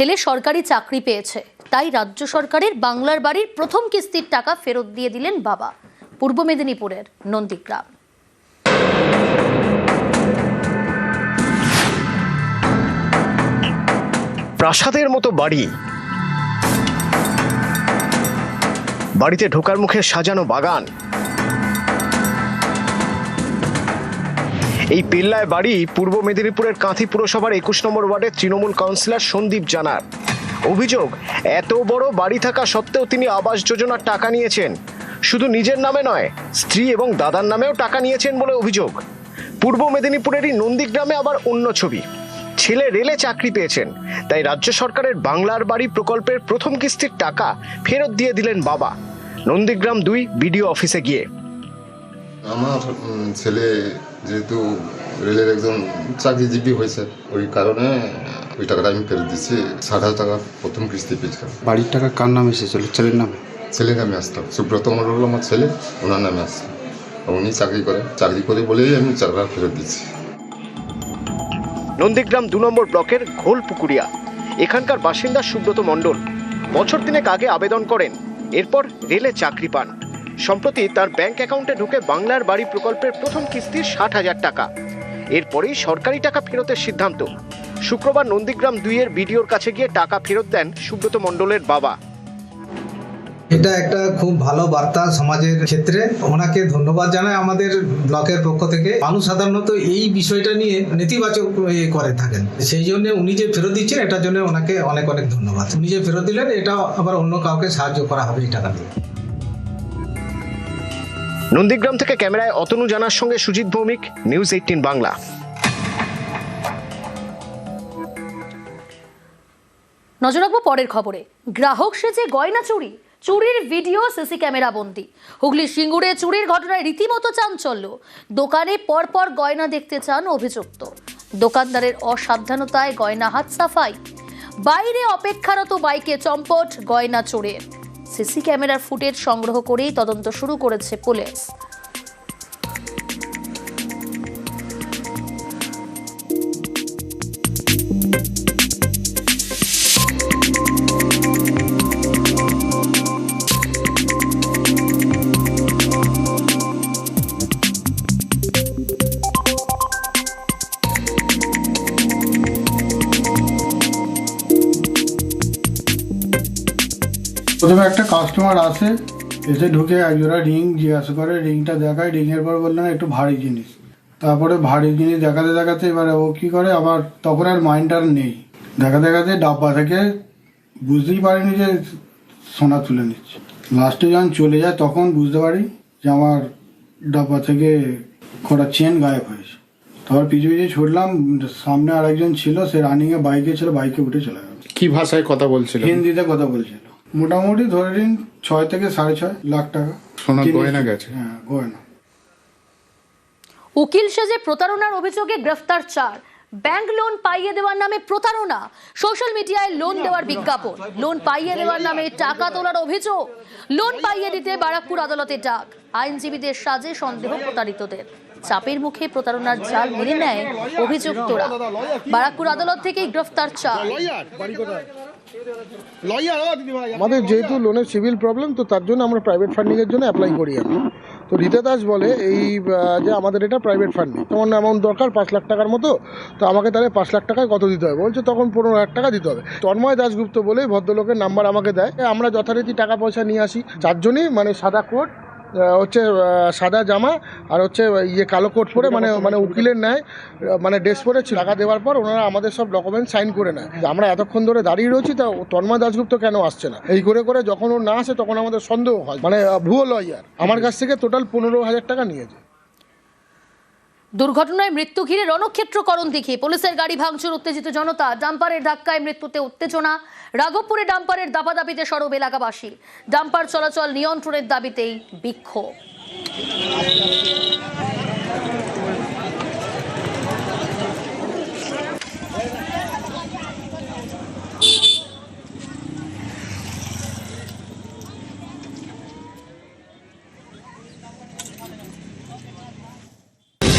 ছেলে সরকারি চাকরি পেয়েছে, তাই রাজ্য সরকারের বাংলার বাড়ির প্রথম কিস্তির টাকা ফেরত দিয়ে দিলেন বাবা। পূর্ব মেদিনীপুরের নন্দীগ্রাম। প্রাসাদের মতো বাড়ি, বাড়িতে ঢোকার মুখে সাজানো বাগান। এই পেল্লায় বাড়ি পূর্ব মেদিনীপুরের কাঁথি পুরসভার 21 নম্বর ওয়ার্ডের তৃণমূল কাউন্সিলর সন্দীপ জানার। অভিযোগ, এত বড় বাড়ি থাকা সত্ত্বেও তিনি আবাস যোজনার টাকা নিয়েছেন। শুধু নিজের নামে নয়, স্ত্রী এবং দাদার নামেও টাকা নিয়েছেন বলে অভিযোগ। পূর্ব মেদিনীপুরেরই নন্দীগ্রামে আবার অন্য ছবি। ছেলে রেলে চাকরি পেয়েছেন, তাই রাজ্য সরকারের বাংলার বাড়ি প্রকল্পের প্রথম কিস্তির টাকা ফেরত দিয়ে দিলেন বাবা। নন্দীগ্রাম 2 বিডিও অফিসে গিয়ে। আমার ছেলে যেহেতু রেলের একজন চাকরিজীবী হয়েছে, ওই কারণে ওই টাকাটা আমি ফেরত দিচ্ছি। 60,000 টাকা প্রথম কিস্তি পেয়েছিলাম। বাড়ির টাকা কার নামে এসেছিল? ছেলের নামে? ছেলের নামে আসতাম। সুব্রত মণ্ডল আমার ছেলে, ওনার নামে আসতাম। উনি চাকরি করে বলেই আমি টাকা ফেরত দিচ্ছি। নন্দীগ্রাম 2 নম্বর ব্লকের ঘোলপুকুরিয়া। এখানকার বাসিন্দা সুব্রত মণ্ডল বছর দিনেক আগে আবেদন করেন, এরপর রেলে চাকরি পান। সম্প্রতি তার ব্যাংক অ্যাকাউন্টে ঢুকে বাংলার বাড়ি প্রকল্পের প্রথম কিস্তির 60,000 টাকা। এরপরেই সরকারি টাকা ফেরতের সিদ্ধান্ত। শুক্রবার নন্দীগ্রাম 2 এর বিডিওর কাছে গিয়ে টাকা ফেরত দেন সুব্রত মণ্ডলের বাবা। এটা একটা খুব ভালো বার্তা সমাজের ক্ষেত্রে। ওনাকে ধন্যবাদ জানাই আমাদের ব্লকের পক্ষ থেকে। মানুষ সাধারণত এই বিষয়টা নিয়ে নেতিবাচক করে থাকেন, সেই জন্য উনি যে ফেরত দিচ্ছেন এটার জন্য ওনাকে অনেক অনেক ধন্যবাদ। উনি যে ফেরত দিলেন, এটা আবার অন্য কাউকে সাহায্য করা হবে এই টাকা দিয়ে। নন্দীগ্রাম থেকে ক্যামেরায় অতনু জানার সঙ্গে সুজিত ভৌমিক, নিউজ 18 বাংলা। নজর রাখবো পরের খবরে। গ্রাহক সেজে গয়না চুরির ভিডিও সিসি ক্যামেরা বন্দী। হুগলি সিঙ্গুরে চুরির ঘটনায় রীতিমতো চাঞ্চল্য। দোকানে পরপর গয়না দেখতে চান অভিযুক্ত। দোকানদারের অসাবধানতায় গয়না হাত সাফাই। বাইরে অপেক্ষারত বাইকে চম্পট গয়না চোরের। সিসি ক্যামেরার ফুটেজ সংগ্রহ করেই তদন্ত শুরু করেছে পুলিশ। প্রথমে একটা কাস্টমার আসে, এসে ঢুকে একজোড়া রিং জিজ্ঞাসা করে, রিংটা দেখায়। রিংয়ের পর বললেন একটু ভারী জিনিস। তারপরে ভারী জিনিস দেখাতে এবারে ও কী করে, আবার তখন আর মাইন্ড আর নেই। দেখাতে ডাব্বা থেকে বুঝতেই পারিনি যে সোনা তুলে নিচ্ছে। লাস্টে যখন চলে যায় তখন বুঝতে পারি যে আমার ডাব্বা থেকে কটা চেন গায়েব হয়েছে। তারপর পিছু ছুটলাম, সামনে আরেকজন ছিল, সে রানিংয়ে বাইকে ছিল, বাইকে উঠে চলে গেল। কি ভাষায় কথা বলছিল? হিন্দিতে কথা বলছিল। মোটামুটি ধরে নিন 6 থেকে 6.5 লাখ টাকা সোনার গয়না গেছে। হ্যাঁ, গয়না। উকিল সেজে প্রতারণার অভিযোগে গ্রেফতার 4। ব্যাংক লোন পাইয়ে দেওয়ার নামে প্রতারণা। সোশ্যাল মিডিয়ায় লোন দেওয়ার বিজ্ঞাপন, লোন পাইয়ে দেওয়ার নামে টাকা তোলার অভিযোগ। লোন পাইয়ে দিতে বারাকপুর আদালতে ডাক। আইনজীবীদের সাজে সন্দেহ প্রতারিতদের। চাপের মুখে প্রতারণার জাল মেনে নেয় অভিযুক্তরা। বারাকপুর আদালত থেকেই গ্রেফতার 4। আমাদের যেহেতু লোনের সিভিল প্রবলেম, তো তার জন্য আমরা প্রাইভেট ফান্ডিংয়ের জন্য অ্যাপ্লাই করি। আমি তো রীতা দাস বলে যে আমাদের এটা প্রাইভেট ফান্ডিং, তেমন অ্যামাউন্ট দরকার 5 লাখ টাকার মতো। তো আমাকে তাহলে 5 লাখ টাকায় কত দিতে হবে বলছে, তখন 15,000 টাকা দিতে হবে। তন্ময় দাশগুপ্ত বলে ভদ্রলোকের নাম্বার আমাকে দেয়। আমরা যথারীতি টাকা পয়সা নিয়ে আসি। 4 জনই, মানে সাদা কোট, হচ্ছে সাদা জামা, আর হচ্ছে কালো কোট পরে, মানে উকিলের ন্যায় মানে ড্রেস পরে টাকা দেওয়ার পর ওনারা আমাদের সব ডকুমেন্ট সাইন করে নেয়। আমরা এতক্ষণ ধরে দাঁড়িয়ে রয়েছি, তা তন্ময় দাশগুপ্ত কেন আসছে না, এই করে যখন ও না আসে তখন আমাদের সন্দেহ হয়। মানে ভুয়ো লয়ার আমার কাছ থেকে টোটাল 15,000 টাকা নিয়েছে। দুর্ঘটনায় মৃত্যু ঘিরে রণক্ষেত্র করণদিঘি। পুলিশের গাড়ি ভাঙচুর, উত্তেজিত জনতা। ডাম্পারের ধাক্কায় মৃত্যুতে উত্তেজনা। রাঘবপুরে ডাম্পারের দাপাদাপিতে সরব এলাকাবাসী। ডাম্পার চলাচল নিয়ন্ত্রণের দাবিতেই বিক্ষোভ।